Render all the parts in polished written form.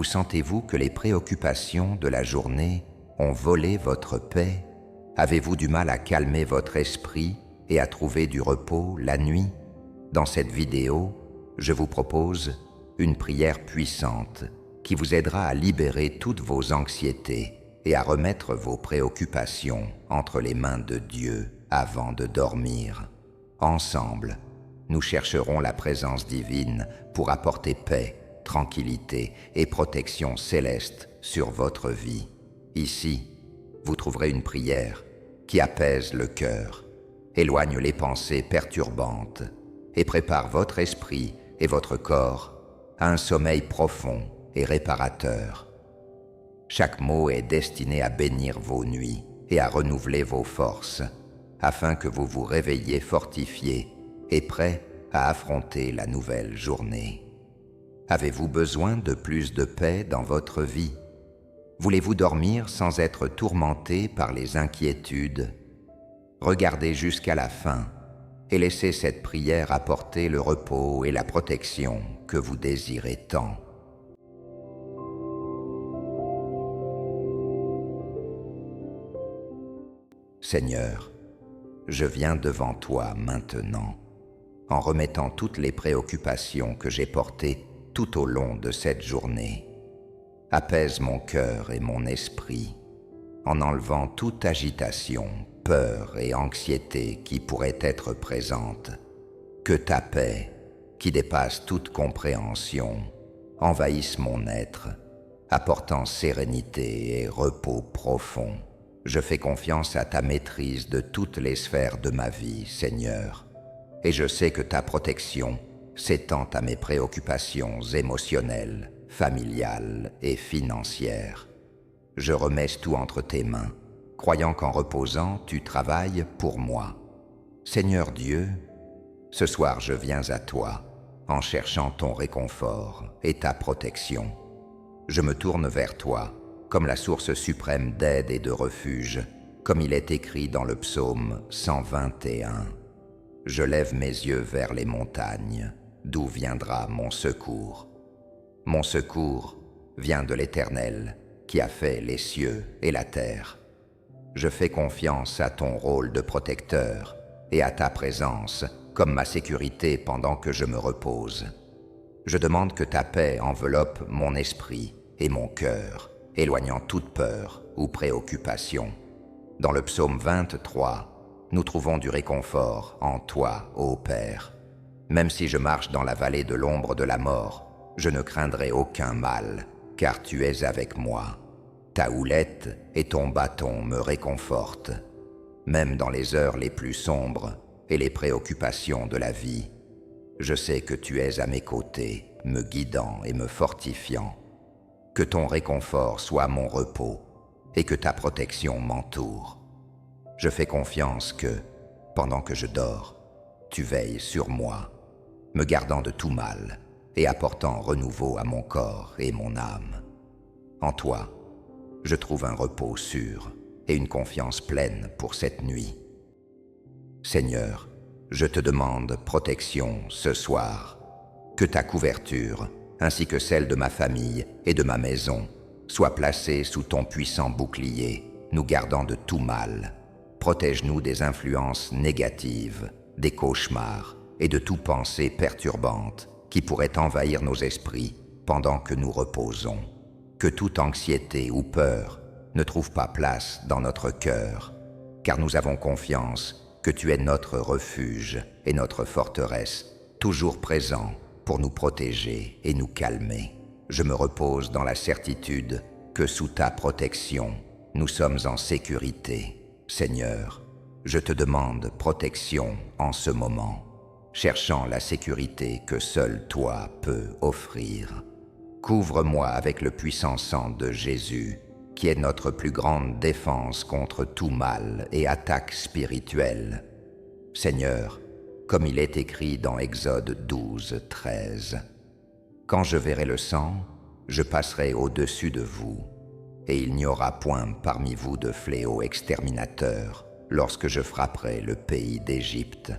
Vous sentez-vous que les préoccupations de la journée ont volé votre paix? Avez-vous du mal à calmer votre esprit et à trouver du repos la nuit? Dans cette vidéo, je vous propose une prière puissante qui vous aidera à libérer toutes vos anxiétés et à remettre vos préoccupations entre les mains de Dieu avant de dormir. Ensemble, nous chercherons la présence divine pour apporter paix, tranquillité et protection céleste sur votre vie. Ici, vous trouverez une prière qui apaise le cœur, éloigne les pensées perturbantes et prépare votre esprit et votre corps à un sommeil profond et réparateur. Chaque mot est destiné à bénir vos nuits et à renouveler vos forces, afin que vous vous réveilliez fortifiés et prêts à affronter la nouvelle journée. Avez-vous besoin de plus de paix dans votre vie? Voulez-vous dormir sans être tourmenté par les inquiétudes? Regardez jusqu'à la fin et laissez cette prière apporter le repos et la protection que vous désirez tant. Seigneur, je viens devant toi maintenant, en remettant toutes les préoccupations que j'ai portées tout au long de cette journée. Apaise mon cœur et mon esprit, en enlevant toute agitation, peur et anxiété qui pourraient être présentes. Que ta paix, qui dépasse toute compréhension, envahisse mon être, apportant sérénité et repos profond. Je fais confiance à ta maîtrise de toutes les sphères de ma vie, Seigneur, et je sais que ta protection s'étend à mes préoccupations émotionnelles, familiales et financières. Je remets tout entre tes mains, croyant qu'en reposant, tu travailles pour moi. Seigneur Dieu, ce soir je viens à toi, en cherchant ton réconfort et ta protection. Je me tourne vers toi, comme la source suprême d'aide et de refuge, comme il est écrit dans le psaume 121. Je lève mes yeux vers les montagnes, d'où viendra mon secours. Mon secours vient de l'Éternel, qui a fait les cieux et la terre. Je fais confiance à ton rôle de protecteur et à ta présence comme ma sécurité pendant que je me repose. Je demande que ta paix enveloppe mon esprit et mon cœur, éloignant toute peur ou préoccupation. Dans le psaume 23, nous trouvons du réconfort en toi, ô Père. Même si je marche dans la vallée de l'ombre de la mort, je ne craindrai aucun mal, car tu es avec moi. Ta houlette et ton bâton me réconfortent. Même dans les heures les plus sombres et les préoccupations de la vie, je sais que tu es à mes côtés, me guidant et me fortifiant. Que ton réconfort soit mon repos et que ta protection m'entoure. Je fais confiance que, pendant que je dors, tu veilles sur moi, me gardant de tout mal et apportant renouveau à mon corps et mon âme. En toi, je trouve un repos sûr et une confiance pleine pour cette nuit. Seigneur, je te demande protection ce soir. Que ta couverture, ainsi que celle de ma famille et de ma maison, soit placée sous ton puissant bouclier, nous gardant de tout mal. Protège-nous des influences négatives, des cauchemars et de toute pensée perturbante qui pourrait envahir nos esprits pendant que nous reposons. Que toute anxiété ou peur ne trouve pas place dans notre cœur, car nous avons confiance que tu es notre refuge et notre forteresse, toujours présent pour nous protéger et nous calmer. Je me repose dans la certitude que sous ta protection, nous sommes en sécurité. Seigneur, je te demande protection en ce moment, cherchant la sécurité que seul toi peux offrir. Couvre-moi avec le puissant sang de Jésus, qui est notre plus grande défense contre tout mal et attaque spirituelle. Seigneur, comme il est écrit dans Exode 12, 13. Quand je verrai le sang, je passerai au-dessus de vous, et il n'y aura point parmi vous de fléau exterminateur lorsque je frapperai le pays d'Égypte.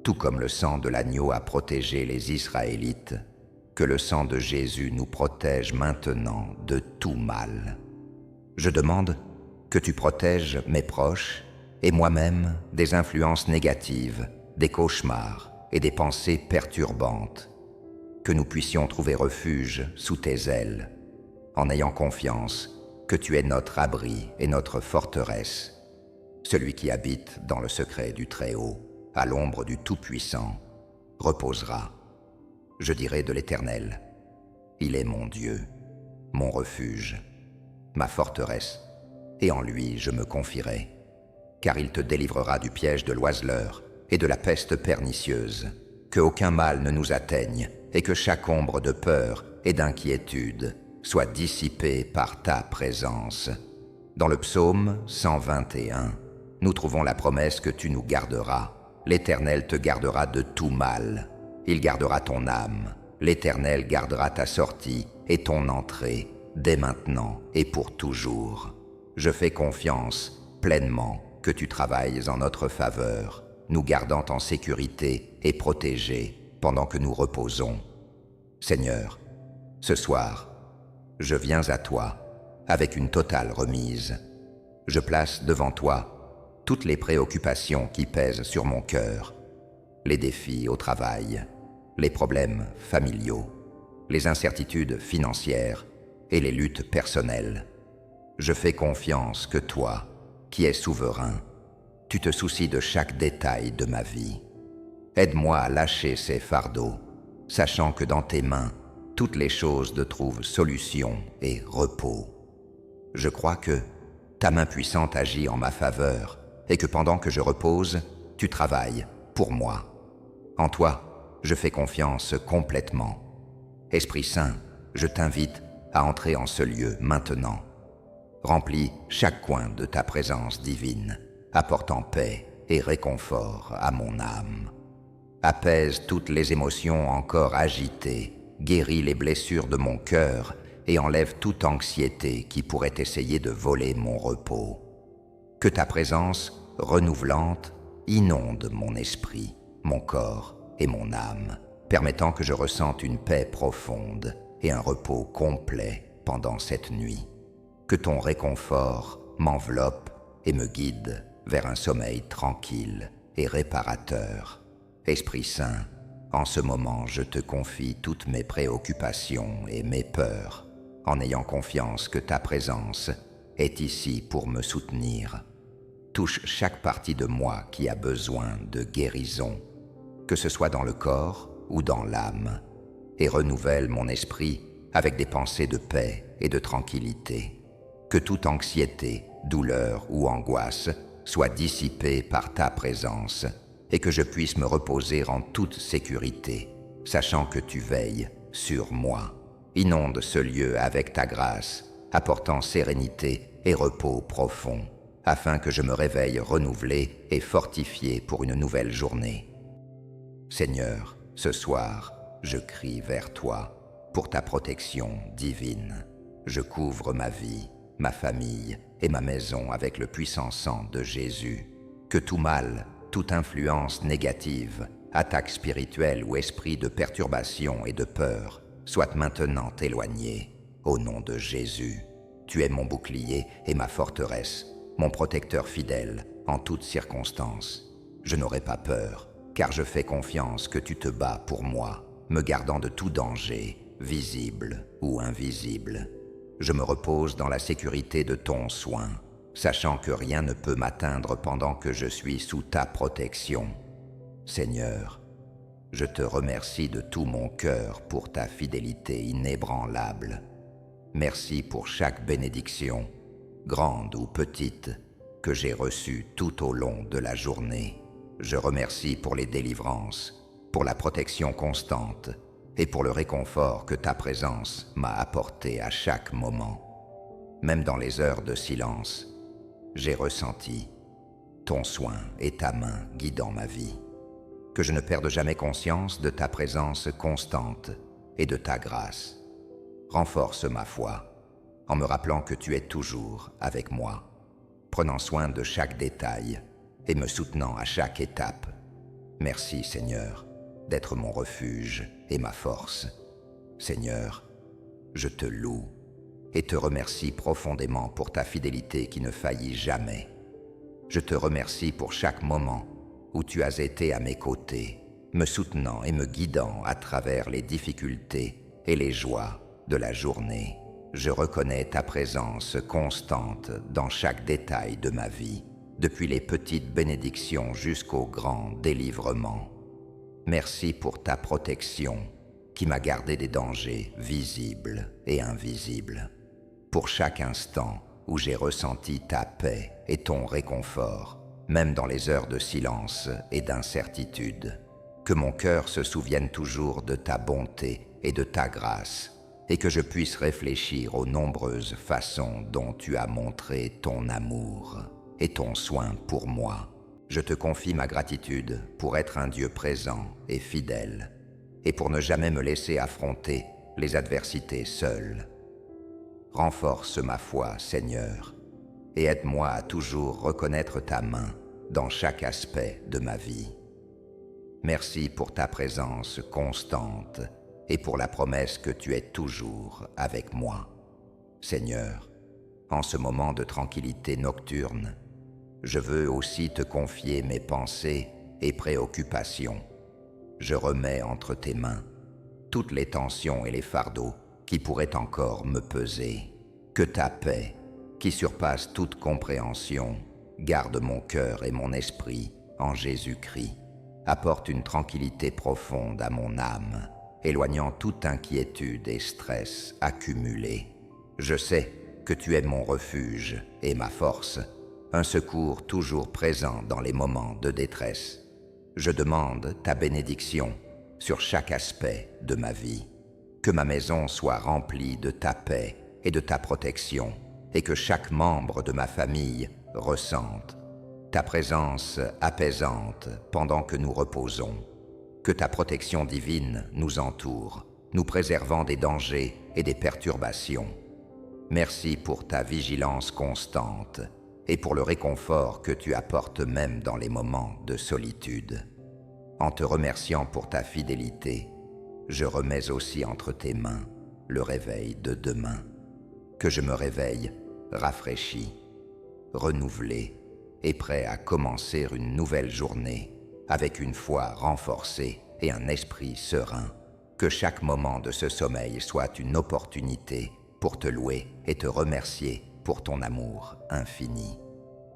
Tout comme le sang de l'agneau a protégé les Israélites, que le sang de Jésus nous protège maintenant de tout mal. Je demande que tu protèges mes proches et moi-même des influences négatives, des cauchemars et des pensées perturbantes, que nous puissions trouver refuge sous tes ailes, en ayant confiance que tu es notre abri et notre forteresse, celui qui habite dans le secret du Très-Haut, à l'ombre du Tout-Puissant, reposera. Je dirai de l'Éternel, il est mon Dieu, mon refuge, ma forteresse, et en lui je me confierai, car il te délivrera du piège de l'oiseleur et de la peste pernicieuse, que aucun mal ne nous atteigne, et que chaque ombre de peur et d'inquiétude soit dissipée par ta présence. Dans le psaume 121, nous trouvons la promesse que tu nous garderas. L'Éternel te gardera de tout mal. Il gardera ton âme. L'Éternel gardera ta sortie et ton entrée, dès maintenant et pour toujours. Je fais confiance pleinement que tu travailles en notre faveur, nous gardant en sécurité et protégés pendant que nous reposons. Seigneur, ce soir, je viens à toi avec une totale remise. Je place devant toi toutes les préoccupations qui pèsent sur mon cœur, les défis au travail, les problèmes familiaux, les incertitudes financières et les luttes personnelles. Je fais confiance que toi, qui es souverain, tu te soucies de chaque détail de ma vie. Aide-moi à lâcher ces fardeaux, sachant que dans tes mains, toutes les choses te trouvent solution et repos. Je crois que ta main puissante agit en ma faveur et que pendant que je repose, tu travailles pour moi. En toi, je fais confiance complètement. Esprit Saint, je t'invite à entrer en ce lieu maintenant. Remplis chaque coin de ta présence divine, apportant paix et réconfort à mon âme. Apaise toutes les émotions encore agitées, guéris les blessures de mon cœur et enlève toute anxiété qui pourrait essayer de voler mon repos. Que ta présence renouvelante inonde mon esprit, mon corps et mon âme, permettant que je ressente une paix profonde et un repos complet pendant cette nuit. Que ton réconfort m'enveloppe et me guide vers un sommeil tranquille et réparateur. Esprit Saint, en ce moment je te confie toutes mes préoccupations et mes peurs, en ayant confiance que ta présence est ici pour me soutenir. Touche chaque partie de moi qui a besoin de guérison, que ce soit dans le corps ou dans l'âme, et renouvelle mon esprit avec des pensées de paix et de tranquillité. Que toute anxiété, douleur ou angoisse soit dissipée par ta présence et que je puisse me reposer en toute sécurité, sachant que tu veilles sur moi. Inonde ce lieu avec ta grâce, apportant sérénité et repos profond, afin que je me réveille renouvelé et fortifié pour une nouvelle journée. Seigneur, ce soir, je crie vers toi pour ta protection divine. Je couvre ma vie, ma famille et ma maison avec le puissant sang de Jésus. Que tout mal, toute influence négative, attaque spirituelle ou esprit de perturbation et de peur soit maintenant éloigné. Au nom de Jésus, tu es mon bouclier et ma forteresse, mon protecteur fidèle en toutes circonstances. Je n'aurai pas peur, car je fais confiance que tu te bats pour moi, me gardant de tout danger, visible ou invisible. Je me repose dans la sécurité de ton soin, sachant que rien ne peut m'atteindre pendant que je suis sous ta protection. Seigneur, je te remercie de tout mon cœur pour ta fidélité inébranlable. Merci pour chaque bénédiction, grande ou petite, que j'ai reçue tout au long de la journée. Je remercie pour les délivrances, pour la protection constante et pour le réconfort que ta présence m'a apporté à chaque moment. Même dans les heures de silence, j'ai ressenti ton soin et ta main guidant ma vie. Que je ne perde jamais conscience de ta présence constante et de ta grâce. Renforce ma foi en me rappelant que tu es toujours avec moi, prenant soin de chaque détail et me soutenant à chaque étape. Merci Seigneur d'être mon refuge et ma force. Seigneur, je te loue et te remercie profondément pour ta fidélité qui ne faillit jamais. Je te remercie pour chaque moment où tu as été à mes côtés, me soutenant et me guidant à travers les difficultés et les joies de la journée. Je reconnais ta présence constante dans chaque détail de ma vie, depuis les petites bénédictions jusqu'au grand délivrement. Merci pour ta protection qui m'a gardé des dangers visibles et invisibles. Pour chaque instant où j'ai ressenti ta paix et ton réconfort, même dans les heures de silence et d'incertitude. Que mon cœur se souvienne toujours de ta bonté et de ta grâce, et que je puisse réfléchir aux nombreuses façons dont tu as montré ton amour et ton soin pour moi. Je te confie ma gratitude pour être un Dieu présent et fidèle, et pour ne jamais me laisser affronter les adversités seul. Renforce ma foi, Seigneur, et aide-moi à toujours reconnaître ta main dans chaque aspect de ma vie. Merci pour ta présence constante et pour la promesse que tu es toujours avec moi. Seigneur, en ce moment de tranquillité nocturne, je veux aussi te confier mes pensées et préoccupations. Je remets entre tes mains toutes les tensions et les fardeaux qui pourraient encore me peser. Que ta paix, qui surpasse toute compréhension, garde mon cœur et mon esprit en Jésus-Christ. Apporte une tranquillité profonde à mon âme, éloignant toute inquiétude et stress accumulés. Je sais que tu es mon refuge et ma force, un secours toujours présent dans les moments de détresse. Je demande ta bénédiction sur chaque aspect de ma vie. Que ma maison soit remplie de ta paix et de ta protection, et que chaque membre de ma famille ressente ta présence apaisante pendant que nous reposons. Que ta protection divine nous entoure, nous préservant des dangers et des perturbations. Merci pour ta vigilance constante et pour le réconfort que tu apportes même dans les moments de solitude. En te remerciant pour ta fidélité, je remets aussi entre tes mains le réveil de demain. Que je me réveille rafraîchi, renouvelé et prêt à commencer une nouvelle journée avec une foi renforcée et un esprit serein. Que chaque moment de ce sommeil soit une opportunité pour te louer et te remercier pour ton amour infini.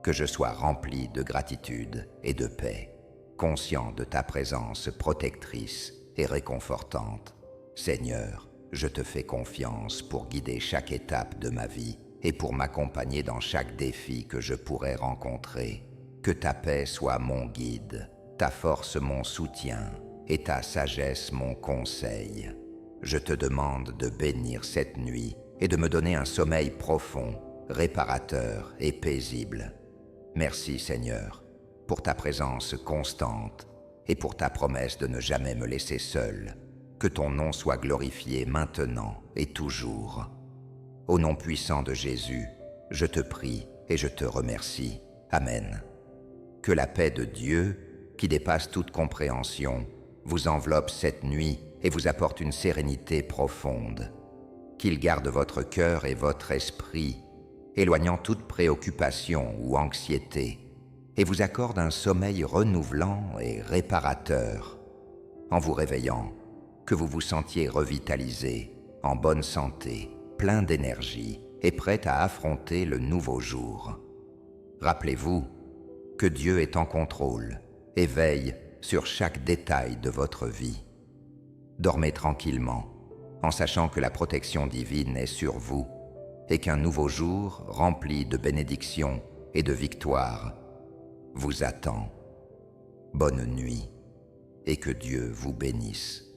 Que je sois rempli de gratitude et de paix, conscient de ta présence protectrice et réconfortante. Seigneur, je te fais confiance pour guider chaque étape de ma vie et pour m'accompagner dans chaque défi que je pourrais rencontrer. Que ta paix soit mon guide, ta force mon soutien et ta sagesse mon conseil. Je te demande de bénir cette nuit et de me donner un sommeil profond, réparateur et paisible. Merci Seigneur, pour ta présence constante et pour ta promesse de ne jamais me laisser seul. Que ton nom soit glorifié maintenant et toujours. Au nom puissant de Jésus, je te prie et je te remercie. Amen. Que la paix de Dieu, qui dépasse toute compréhension, vous enveloppe cette nuit et vous apporte une sérénité profonde. Qu'il garde votre cœur et votre esprit, éloignant toute préoccupation ou anxiété, et vous accorde un sommeil renouvelant et réparateur. En vous réveillant, que vous vous sentiez revitalisé, en bonne santé, plein d'énergie et prêt à affronter le nouveau jour. Rappelez-vous que Dieu est en contrôle et veille sur chaque détail de votre vie. Dormez tranquillement, en sachant que la protection divine est sur vous et qu'un nouveau jour rempli de bénédictions et de victoires vous attend. Bonne nuit et que Dieu vous bénisse.